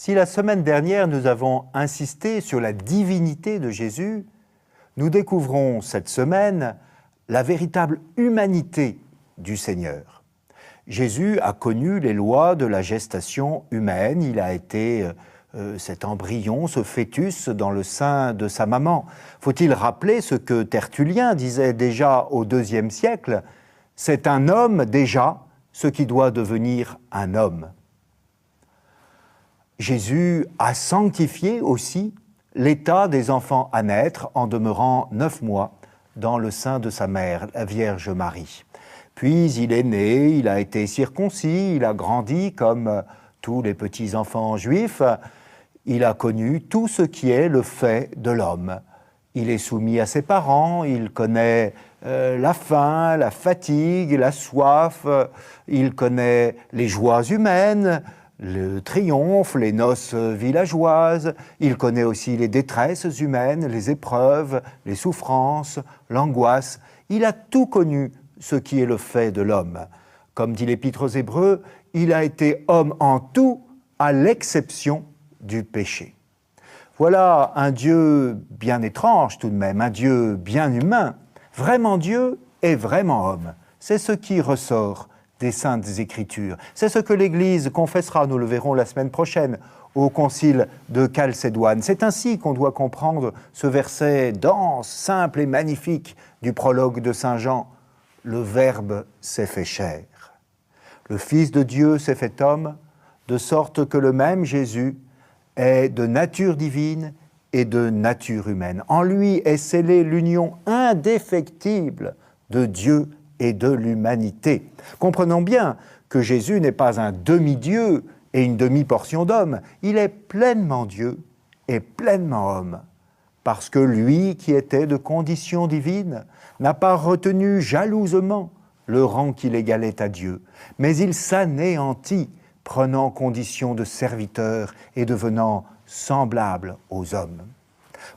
Si la semaine dernière nous avons insisté sur la divinité de Jésus, nous découvrons cette semaine la véritable humanité du Seigneur. Jésus a connu les lois de la gestation humaine, il a été cet embryon, ce fœtus dans le sein de sa maman. Faut-il rappeler ce que Tertullien disait déjà au IIe siècle? C'est un homme déjà, ce qui doit devenir un homme. Jésus a sanctifié aussi l'état des enfants à naître en demeurant 9 mois dans le sein de sa mère, la Vierge Marie. Puis il est né, il a été circoncis, il a grandi comme tous les petits enfants juifs. Il a connu tout ce qui est le fait de l'homme. Il est soumis à ses parents, il connaît la faim, la fatigue, la soif, il connaît les joies humaines, le triomphe, les noces villageoises, il connaît aussi les détresses humaines, les épreuves, les souffrances, l'angoisse. Il a tout connu ce qui est le fait de l'homme. Comme dit l'Épître aux Hébreux, il a été homme en tout, à l'exception du péché. Voilà un Dieu bien étrange tout de même, un Dieu bien humain, vraiment Dieu et vraiment homme. C'est ce qui ressort des Saintes Écritures. C'est ce que l'Église confessera, nous le verrons la semaine prochaine, au Concile de Chalcédoine. C'est ainsi qu'on doit comprendre ce verset dense, simple et magnifique du prologue de Saint Jean. Le Verbe s'est fait chair. Le Fils de Dieu s'est fait homme, de sorte que le même Jésus est de nature divine et de nature humaine. En lui est scellée l'union indéfectible de Dieu et de l'humanité. Comprenons bien que Jésus n'est pas un demi-dieu et une demi-portion d'homme. Il est pleinement Dieu et pleinement homme. Parce que lui, qui était de condition divine, n'a pas retenu jalousement le rang qui l'égalait à Dieu, mais il s'anéantit, prenant condition de serviteur et devenant semblable aux hommes.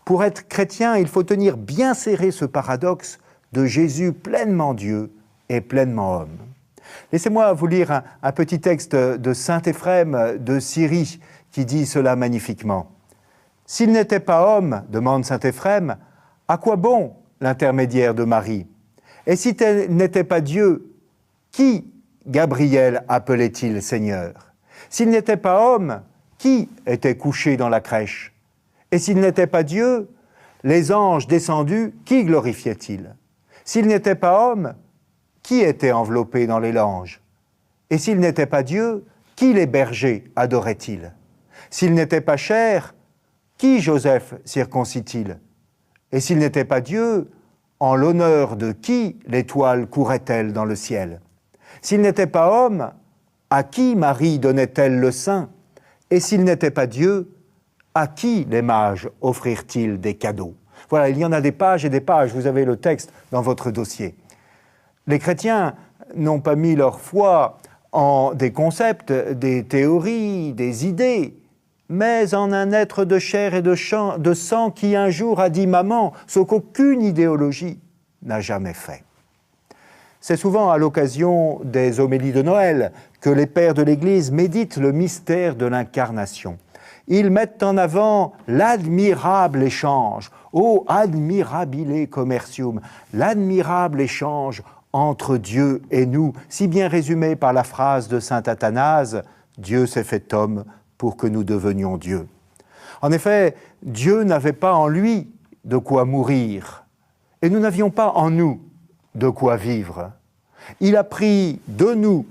Pour être chrétien, il faut tenir bien serré ce paradoxe de Jésus pleinement Dieu et pleinement homme. Laissez-moi vous lire un petit texte de saint Éphrem de Syrie qui dit cela magnifiquement. « S'il n'était pas homme, demande saint Éphrem, à quoi bon l'intermédiaire de Marie? Et si tel n'était pas Dieu, qui Gabriel appelait-il Seigneur? S'il n'était pas homme, qui était couché dans la crèche? Et s'il n'était pas Dieu, les anges descendus, qui glorifiait-il? S'il n'était pas homme, qui était enveloppé dans les langes? Et s'il n'était pas Dieu, qui les bergers adoraient-ils? S'il n'était pas chair, qui Joseph circoncit-il? Et s'il n'était pas Dieu, en l'honneur de qui l'étoile courait-elle dans le ciel? S'il n'était pas homme, à qui Marie donnait-elle le sein? Et s'il n'était pas Dieu, à qui les mages offrirent-ils des cadeaux? Voilà, il y en a des pages et des pages, vous avez le texte dans votre dossier. Les chrétiens n'ont pas mis leur foi en des concepts, des théories, des idées, mais en un être de chair et de sang qui un jour a dit « maman », ce qu'aucune idéologie n'a jamais fait. C'est souvent à l'occasion des homélies de Noël que les pères de l'Église méditent le mystère de l'incarnation. Ils mettent en avant l'admirable échange, ô admirabile commercium, l'admirable échange entre Dieu et nous, si bien résumé par la phrase de saint Athanase, « Dieu s'est fait homme pour que nous devenions Dieu ». En effet, Dieu n'avait pas en lui de quoi mourir, et nous n'avions pas en nous de quoi vivre. Il a pris de nous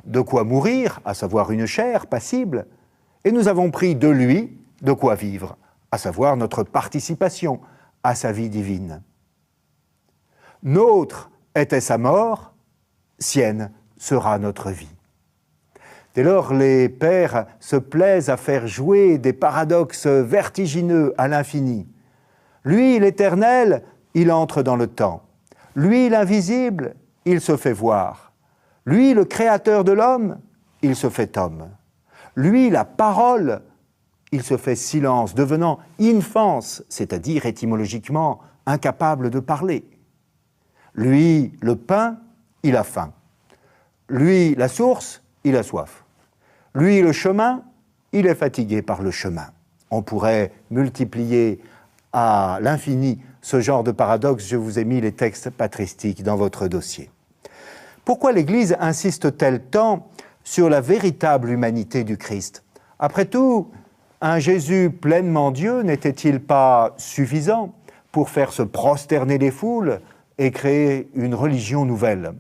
de quoi mourir, à savoir une chair passible, et nous avons pris de lui de quoi vivre, à savoir notre participation à sa vie divine. Nôtre était sa mort, sienne sera notre vie. Dès lors, les pères se plaisent à faire jouer des paradoxes vertigineux à l'infini. Lui, l'Éternel, il entre dans le temps. Lui, l'invisible, il se fait voir. Lui, le créateur de l'homme, il se fait homme. Lui, la parole, il se fait silence, devenant infans, c'est-à-dire étymologiquement incapable de parler. Lui, le pain, il a faim. Lui, la source, il a soif. Lui, le chemin, il est fatigué par le chemin. On pourrait multiplier à l'infini ce genre de paradoxe. Je vous ai mis les textes patristiques dans votre dossier. Pourquoi l'Église insiste-t-elle tant sur la véritable humanité du Christ? Après tout, un Jésus pleinement Dieu n'était-il pas suffisant pour faire se prosterner les foules et créer une religion nouvelle?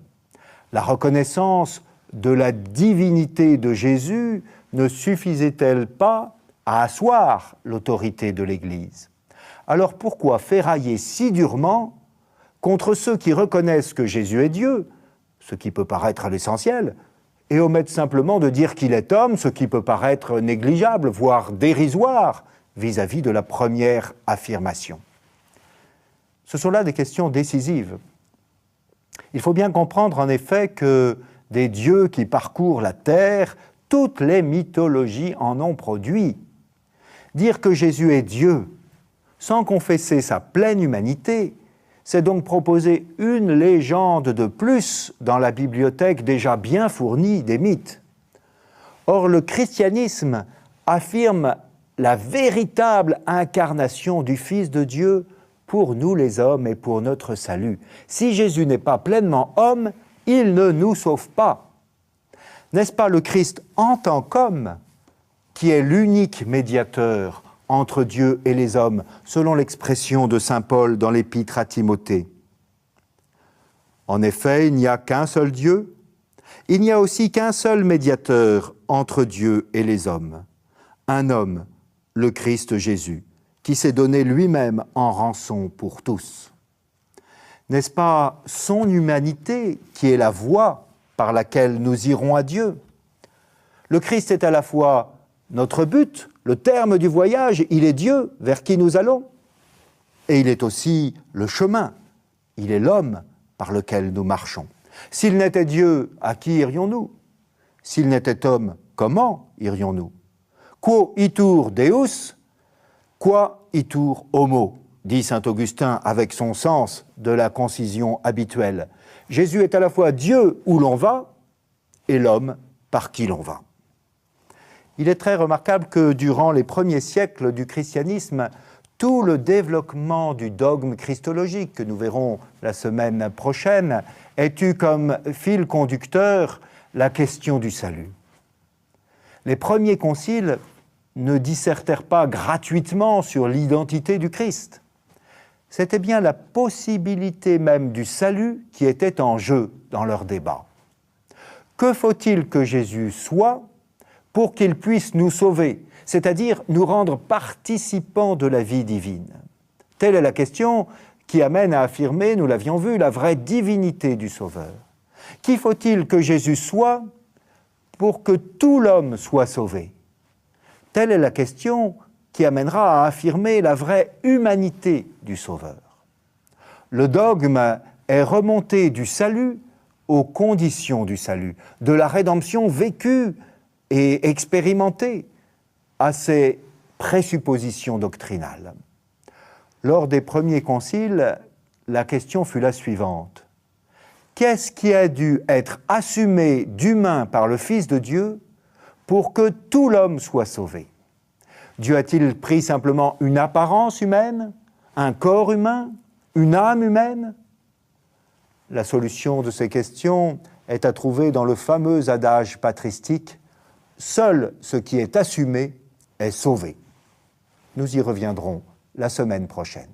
La reconnaissance de la divinité de Jésus ne suffisait-elle pas à asseoir l'autorité de l'Église? Alors pourquoi ferrailler si durement contre ceux qui reconnaissent que Jésus est Dieu, ce qui peut paraître l'essentiel, et omettent simplement de dire qu'il est homme, ce qui peut paraître négligeable, voire dérisoire, vis-à-vis de la première affirmation? Ce sont là des questions décisives. Il faut bien comprendre en effet que des dieux qui parcourent la terre, toutes les mythologies en ont produit. Dire que Jésus est Dieu, sans confesser sa pleine humanité, c'est donc proposer une légende de plus dans la bibliothèque déjà bien fournie des mythes. Or, le christianisme affirme la véritable incarnation du Fils de Dieu pour nous les hommes et pour notre salut. Si Jésus n'est pas pleinement homme, il ne nous sauve pas. N'est-ce pas le Christ en tant qu'homme qui est l'unique médiateur entre Dieu et les hommes, selon l'expression de saint Paul dans l'Épître à Timothée? En effet, il n'y a qu'un seul Dieu, il n'y a aussi qu'un seul médiateur entre Dieu et les hommes, un homme, le Christ Jésus, qui s'est donné lui-même en rançon pour tous. N'est-ce pas son humanité qui est la voie par laquelle nous irons à Dieu? Le Christ est à la fois notre but, le terme du voyage, il est Dieu vers qui nous allons, et il est aussi le chemin, il est l'homme par lequel nous marchons. S'il n'était Dieu, à qui irions-nous? S'il n'était homme, comment irions-nous? Quo itur Deus, qua itur homo, dit saint Augustin avec son sens de la concision habituelle. Jésus est à la fois Dieu où l'on va et l'homme par qui l'on va. Il est très remarquable que durant les premiers siècles du christianisme, tout le développement du dogme christologique, que nous verrons la semaine prochaine, ait eu comme fil conducteur la question du salut. Les premiers conciles ne dissertèrent pas gratuitement sur l'identité du Christ. C'était bien la possibilité même du salut qui était en jeu dans leur débat. Que faut-il que Jésus soit pour qu'il puisse nous sauver, c'est-à-dire nous rendre participants de la vie divine? Telle est la question qui amène à affirmer, nous l'avions vu, la vraie divinité du Sauveur. Qui faut-il que Jésus soit pour que tout l'homme soit sauvé? Telle est la question qui amènera à affirmer la vraie humanité du Sauveur. Le dogme est remonté du salut aux conditions du salut, de la rédemption vécue et expérimentée à ses présuppositions doctrinales. Lors des premiers conciles, la question fut la suivante. Qu'est-ce qui a dû être assumé d'humain par le Fils de Dieu pour que tout l'homme soit sauvé? Dieu a-t-il pris simplement une apparence humaine, un corps humain, une âme humaine? La solution de ces questions est à trouver dans le fameux adage patristique « Seul ce qui est assumé est sauvé ». Nous y reviendrons la semaine prochaine.